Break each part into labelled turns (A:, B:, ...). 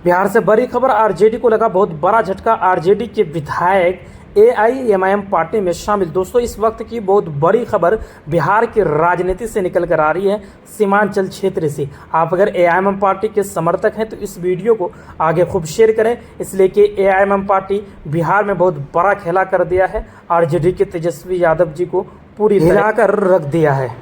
A: बिहार से बड़ी खबर। आरजेडी को लगा बहुत बड़ा झटका। आरजेडी के विधायक एआईएमआईएम पार्टी में शामिल। दोस्तों, इस वक्त की बहुत बड़ी खबर बिहार की राजनीति से निकल कर आ रही है, सीमांचल क्षेत्र से। आप अगर एआईएमआईएम पार्टी के समर्थक हैं तो इस वीडियो को आगे खूब शेयर करें, इसलिए कि एआईएमआईएम पार्टी बिहार में बहुत बड़ा खेला कर दिया है। आरजेडी के तेजस्वी यादव जी को पूरी हिला कर रख दिया है।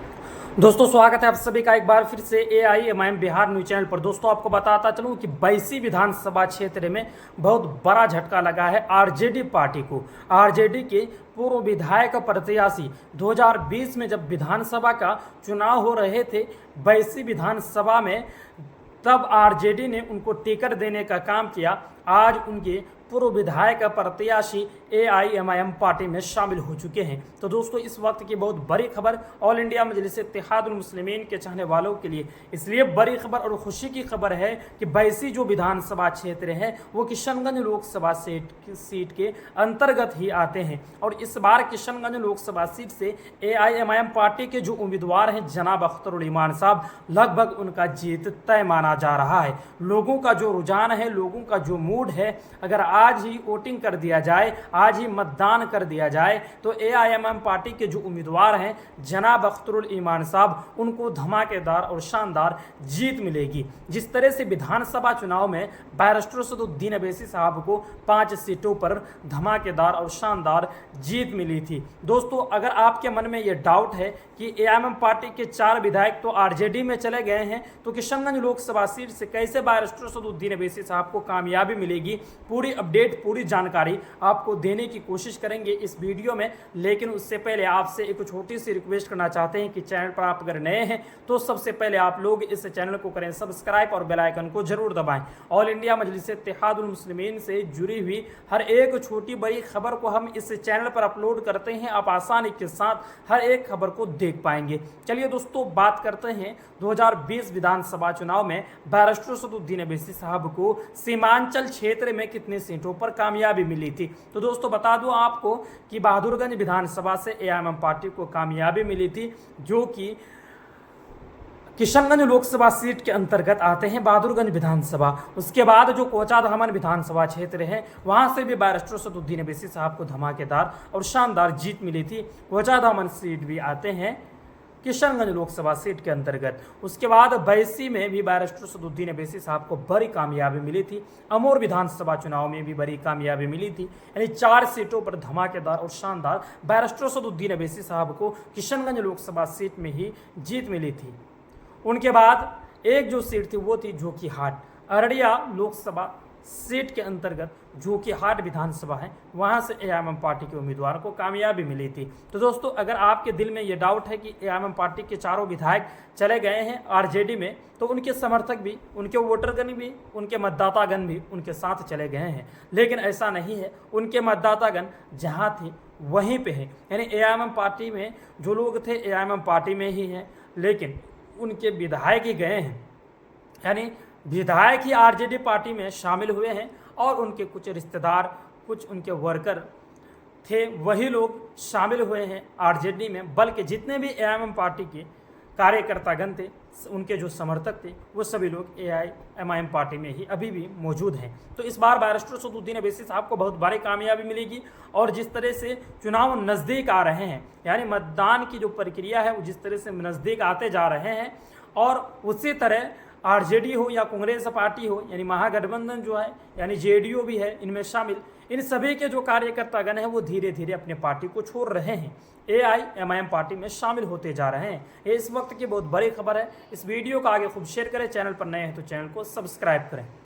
A: दोस्तों, स्वागत है आप सभी का एक बार फिर से एआईएमआईएम बिहार न्यूज चैनल पर। दोस्तों, आपको बताता चलूं कि बैसी विधानसभा क्षेत्र में बहुत बड़ा झटका लगा है आरजेडी पार्टी को। आरजेडी के पूर्व विधायक प्रत्याशी 2020 में जब विधानसभा का चुनाव हो रहे थे बैसी विधानसभा में, तब आरजेडी ने उनको टिकट देने का काम किया। आज उनके पूर्व विधायक प्रत्याशी एआईएमआईएम पार्टी में शामिल हो चुके हैं। तो दोस्तों, इस वक्त की बहुत बड़ी खबर ऑल इंडिया मजलिस इत्तेहादुल मुस्लिमीन के चाहने वालों के लिए इसलिए बड़ी खबर और खुशी की खबर है कि बैसी जो विधानसभा क्षेत्र है वो किशनगंज लोकसभा सीट के अंतर्गत ही आते हैं। और इस बार किशनगंज लोकसभा सीट से एआईएमआईएम पार्टी के जो उम्मीदवार हैं जनाब अख्तरुल ईमान साहब, लगभग उनका जीत तय माना जा रहा है। लोगों का जो रुझान है, लोगों का जो मूड है, अगर आज ही वोटिंग कर दिया जाए, आज ही मतदान कर दिया जाए तो एआईएमआईएम पार्टी के जो उम्मीदवार हैं जनाब अख्तरुल ईमान साहब, उनको धमाकेदार और शानदार जीत मिलेगी। जिस तरह से विधानसभा चुनाव में बैरिस्टर सदुद्दीन अवैसी साहब को 5 सीटों पर धमाकेदार और शानदार जीत मिली थी। दोस्तों, अगर आपके मन में ये डाउट है कि एआईएमआईएम पार्टी के 4 विधायक तो आरजेडी में चले गए हैं, तो किशनगंज लोकसभा सीट से कैसे बैरिस्टर सदुद्दीन अवैसी साहब को कामयाबी मिलेगी, पूरी अपडेट, पूरी जानकारी आपको देने की कोशिश करेंगे इस वीडियो में। लेकिन उससे पहले आपसे एक छोटी सी रिक्वेस्ट करना चाहते हैं कि चैनल पर आप अगर नए हैं तो सबसे पहले आप लोग इस चैनल को करें सब्सक्राइब और बेल आइकन को जरूर दबाएं। ऑल इंडिया मजलिस इत्तेहादुल मुस्लिमीन से जुड़ी हुई हर एक छोटी बड़ी खबर को हम इस चैनल पर अपलोड करते हैं। आप आसानी के साथ हर एक खबर को देख पाएंगे। चलिए दोस्तों, बात करते हैं 2020 विधानसभा चुनाव में बैरिस्टर सदुद्दीन अवैसी साहब को सीमांचल क्षेत्र में कितनी सीटों पर कामयाबी मिली थी। तो दोस्तों, बता दूं आपको कि बहादुरगंज विधानसभा से एआईएमआईएम पार्टी को कामयाबी मिली थी, जो कि किशनगंज लोकसभा सीट के अंतर्गत आते हैं बहादुरगंज विधानसभा। उसके बाद जो कोचाधामन विधानसभा क्षेत्र है वहां से भी बैरिस्टर सदुद्दीन अवैसी साहब को धमाकेदार और शानदार जीत मिली थी। कोचाधामन सीट भी आते हैं किशनगंज लोकसभा सीट के अंतर्गत। उसके बाद बैसी में भी बैरिस्टर सदुद्दीन अवैसी साहब को बड़ी कामयाबी मिली थी। अमोर विधानसभा चुनाव में भी बड़ी कामयाबी मिली थी। यानी 4 सीटों पर धमाकेदार और शानदार बैरिस्टर सदुद्दीन अवैसी साहब को किशनगंज लोकसभा सीट में ही जीत मिली थी। उनके बाद एक जो सीट थी वो थी जोकीहाट, अररिया लोकसभा सीट के अंतर्गत जोकीहाट विधानसभा है, वहां से एआईएमआईएम पार्टी के उम्मीदवार को कामयाबी मिली थी। तो दोस्तों, अगर आपके दिल में ये डाउट है कि एआईएमआईएम पार्टी के 4 विधायक चले गए हैं आरजेडी में, तो उनके समर्थक भी, उनके वोटरगण भी, उनके मतदातागण भी उनके साथ चले गए हैं। लेकिन ऐसा नहीं है, उनके मतदातागण जहाँ थे वहीं पे हैं। यानी एआईएमआईएम पार्टी में जो लोग थे एआईएमआईएम पार्टी में ही हैं, लेकिन उनके विधायक ही गए हैं। यानी विधायक ही आरजेडी पार्टी में शामिल हुए हैं और उनके कुछ रिश्तेदार, कुछ उनके वर्कर थे, वही लोग शामिल हुए हैं आरजेडी में। बल्कि जितने भी एआईएमआईएम पार्टी के कार्यकर्तागण थे, उनके जो समर्थक थे, वो सभी लोग एआईएमआईएम पार्टी में ही अभी भी मौजूद हैं। तो इस बार बैरिस्टर सदुद्दीन अवैसी साहब को बहुत बड़ी कामयाबी मिलेगी। और जिस तरह से चुनाव नज़दीक आ रहे हैं, यानी मतदान की जो प्रक्रिया है वो जिस तरह से नज़दीक आते जा रहे हैं, और उसी तरह आरजेडी हो या कांग्रेस पार्टी हो, यानी महागठबंधन जो है, यानी जेडीयू भी है इनमें शामिल, इन सभी के जो कार्यकर्तागण हैं वो धीरे धीरे अपने पार्टी को छोड़ रहे हैं, एआईएमआईएम पार्टी में शामिल होते जा रहे हैं। ये इस वक्त की बहुत बड़ी खबर है। इस वीडियो को आगे खूब शेयर करें। चैनल पर नए हैं तो चैनल को सब्सक्राइब करें।